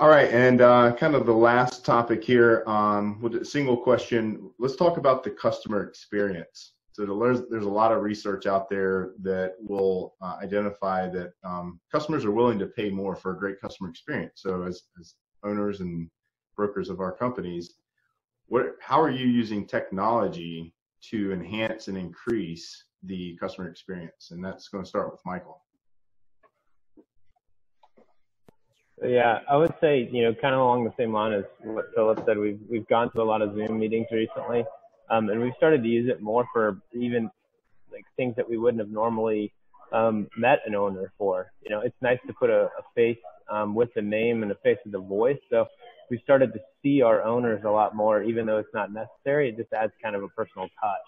All right, and kind of the last topic here, with a single question, let's talk about the customer experience. So there's a lot of research out there that will identify that customers are willing to pay more for a great customer experience. So as owners and brokers of our companies, how are you using technology to enhance and increase the customer experience? And that's going to start with Michael. Yeah, I would say, kind of along the same line as what Philip said, we've gone to a lot of Zoom meetings recently, and we've started to use it more for even like things that we wouldn't have normally met an owner for. It's nice to put a face with the name and a face with the voice. So we started to see our owners a lot more, even though it's not necessary. It just adds kind of a personal touch.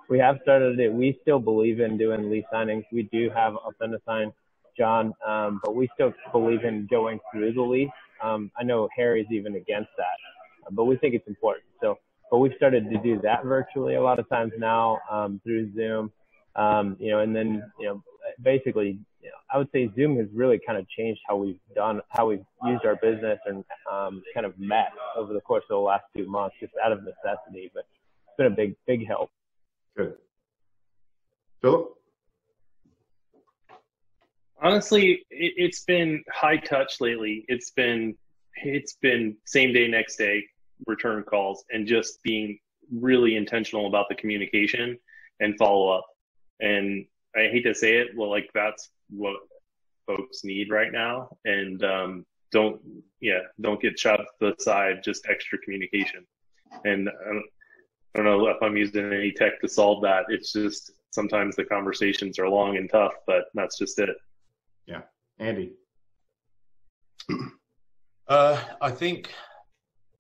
We have started it. We still believe in doing lease signings. We do have a friend assign John, but we still believe in going through the lease. I know Harry's even against that, but we think it's important. But we've started to do that virtually a lot of times now through Zoom, and then, basically, I would say Zoom has really kind of changed how we've used our business and kind of met over the course of the last 2 months, just out of necessity, but it's been a big help. Good. Philip? Honestly, it's been high touch lately. It's been same day, next day return calls, and just being really intentional about the communication and follow up. And I hate to say it, well, like that's what folks need right now. And don't get shot to the side, just extra communication. And I don't know if I'm using any tech to solve that. It's just sometimes the conversations are long and tough, but that's just it. Yeah. Andy? I think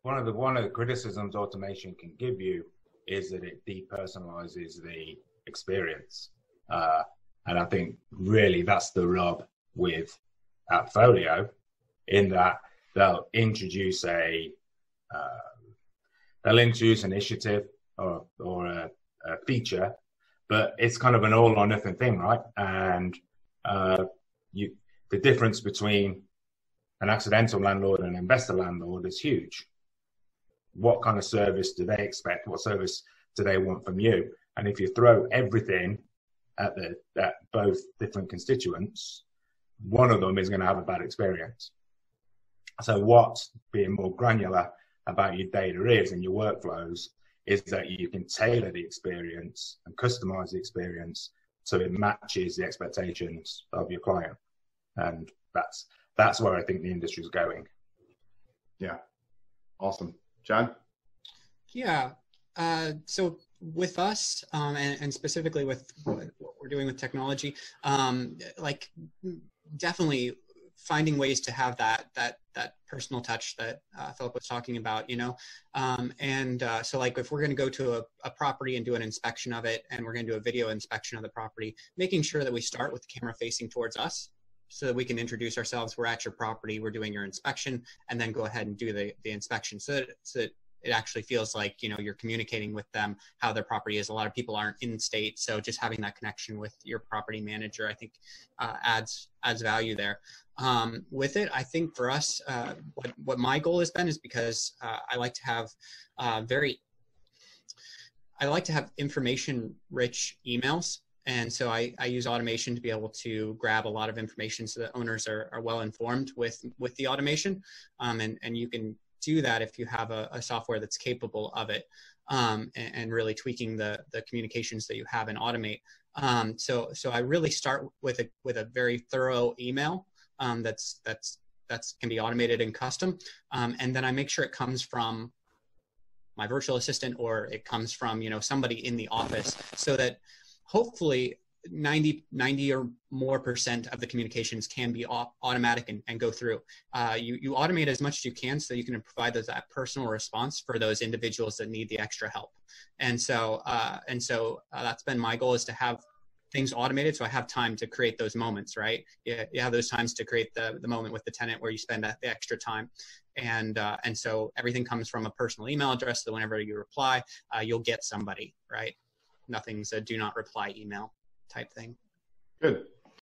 one of the criticisms automation can give you is that it depersonalizes the experience. And I think really that's the rub with Appfolio, in that they'll introduce an initiative or a feature, but it's kind of an all or nothing thing, right? And the difference between an accidental landlord and an investor landlord is huge. What kind of service do they expect? What service do they want from you? And if you throw everything at both different constituents, one of them is going to have a bad experience. So what's being more granular about your data is, and your workflows, is that you can tailor the experience and customize the experience so it matches the expectations of your client. And that's where I think the industry is going. Yeah. Awesome. John? Yeah. So with us, and specifically with what we're doing with technology, like definitely finding ways to have that personal touch that Philip was talking about, so like if we're going to go to a property and do an inspection of it, and we're going to do a video inspection of the property, making sure that we start with the camera facing towards us, so that we can introduce ourselves. We're at your property, we're doing your inspection, and then go ahead and do the inspection, so that it actually feels like, you're communicating with them how their property is. A lot of people aren't in state, so just having that connection with your property manager, I think, adds value there. With it, I think for us, what my goal has been is, because I like to have information-rich emails. And so I use automation to be able to grab a lot of information so that owners are well informed with the automation. And you can do that if you have a software that's capable of it, and really tweaking the communications that you have and automate. So I really start with a very thorough email that's can be automated and custom, and then I make sure it comes from my virtual assistant, or it comes from somebody in the office, so that hopefully 90 or more % of the communications can be automatic and go through. You automate as much as you can, so you can provide that personal response for those individuals that need the extra help. And so that's been my goal, is to have things automated, so I have time to create those moments, right? You have those times to create the moment with the tenant where you spend the extra time. And so everything comes from a personal email address, so that whenever you reply, you'll get somebody, right? Nothing's a do not reply email type thing. Good.